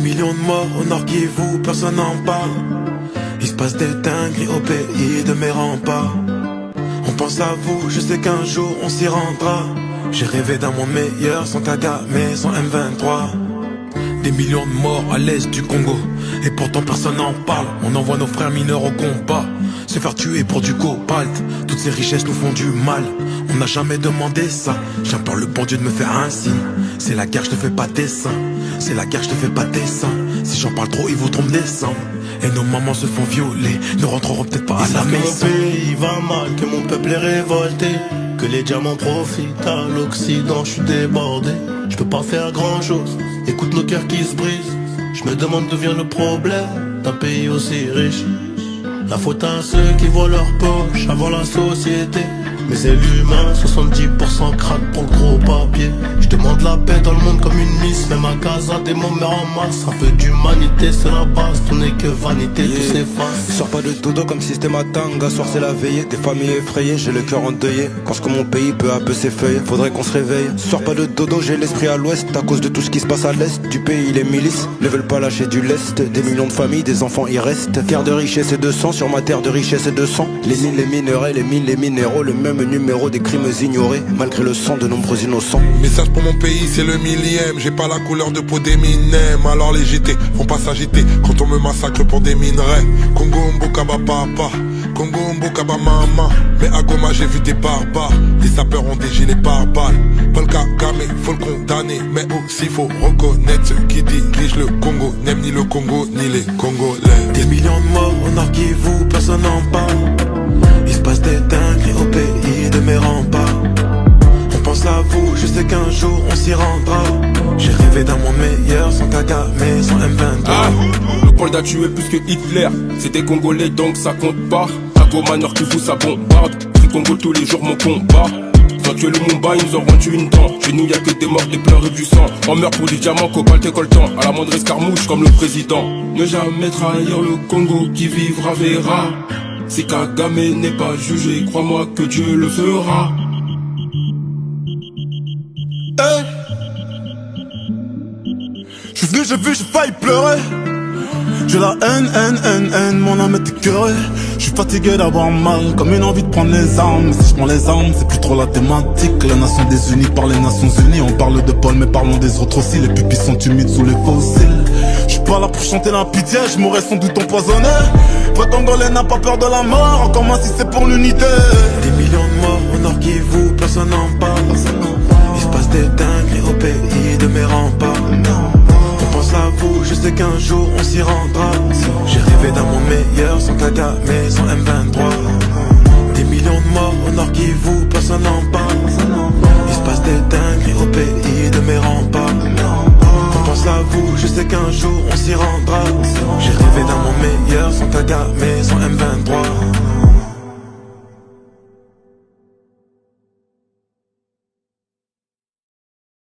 millions de morts au nord qui vous, personne n'en parle. Il se passe des dingueries au pays de mes remparts. On pense à vous, je sais qu'un jour on s'y rendra. J'ai rêvé d'un monde meilleur, sans Kagame, sans M23. Des millions de morts à l'est du Congo, et pourtant personne n'en parle. On envoie nos frères mineurs au combat, se faire tuer pour du cobalt. Toutes ces richesses nous font du mal, on n'a jamais demandé ça. J'implore le bon Dieu de me faire un signe. C'est la guerre, je te fais pas dessin. C'est la guerre, je te fais pas dessin. Si j'en parle trop, ils voudront me descendre. Et nos mamans se font violer, ne rentreront peut-être pas à la maison. Que mon pays va mal, que mon peuple est révolté, que les diamants profitent à l'Occident. Je suis débordé, je peux pas faire grand chose. Écoute nos cœurs qui se brisent. Je me demande d'où vient le problème d'un pays aussi riche. La faute à ceux qui voient leur poche avant la société. Mais c'est l'humain, 70% craque pour le gros papier. Je demande la paix dans le monde comme une miss. Même à Gaza, des mots meurent en masse. Un peu d'humanité, c'est la base. Tout n'est que vanité, tout s'efface. Sors pas de dodo comme si c'était ma tanga. Soir c'est la veillée, des familles effrayées. J'ai le cœur endeuillé, quand que mon pays peu à peu s'effeuille. Faudrait qu'on se réveille. Sors pas de dodo, j'ai l'esprit à l'ouest. À cause de tout ce qui se passe à l'est du pays, les milices ne veulent pas lâcher du lest. Des millions de familles, des enfants y restent. Terre de richesse et de sang, sur ma terre de richesse et de sang. Les mines, les minerais, les mines, les minéraux. Le même numéro des crimes ignorés, malgré le sang de nombreux innocents. Message pour mon pays, c'est le millième. J'ai pas la couleur de peau d'Eminem. Alors les JT vont pas s'agiter quand on me massacre pour des minerais. Congo Mbokaba papa, Congo Mbokaba mama. Mais à Goma j'ai vu des barbares. Les sapeurs ont des gilets pare-balles. Paul Kagame, faut le condamner. Mais aussi faut reconnaître ceux qui dirigent le Congo n'aiment ni le Congo ni les Congolais. Des millions de morts au nord qui vous, personne n'en parle. Il se passe des dingueries au pays de mes remparts. On pense à vous, je sais qu'un jour on s'y rendra. J'ai rêvé d'un monde meilleur, sans Kagame, sans M23. Le Polda tué plus que Hitler. C'était Congolais donc ça compte pas. À Goma Nord qui vous ça bombarde. Free Congo tous les jours mon combat. Ils ont tué le Mumbai, ils nous ont rendu une dent. Chez nous y'a que des morts, des pleurs et du sang. On meurt pour du diamant, cobalt et coltan. À la moindre escarmouche comme le président. Ne jamais trahir le Congo, qui vivra verra. Si Kagame n'est pas jugé, crois-moi que Dieu le fera. Hey. Je suis venu, j'ai vu, j'ai failli pleurer. J'ai la haine, mon âme est écœurée. Je suis fatigué d'avoir mal, comme une envie de prendre les armes. Si je prends les armes, c'est plus trop la thématique. La nation désunies par les Nations Unies. On parle de Paul, mais parlons des autres aussi. Les pupilles sont humides sous les fossiles. Je suis pas là pour chanter la pitié, je m'aurais sans doute empoisonné. Vrai Congolais n'a pas peur de la mort, encore moins si c'est pour l'unité. Des millions de morts au nord qui vous, personne n'en parle. Il se passe des dingueries au pays de mes remparts. On pense à vous, je sais qu'un jour on s'y rendra. J'ai rêvé d'un monde meilleur, sans Kagame, sans M23. Des millions de morts au nord qui vous, personne n'en parle. Il se passe des dingueries au pays de mes remparts. On pense à vous, je sais qu'un jour on s'y rendra. J'ai rêvé d'un monde meilleur, sans Kagame,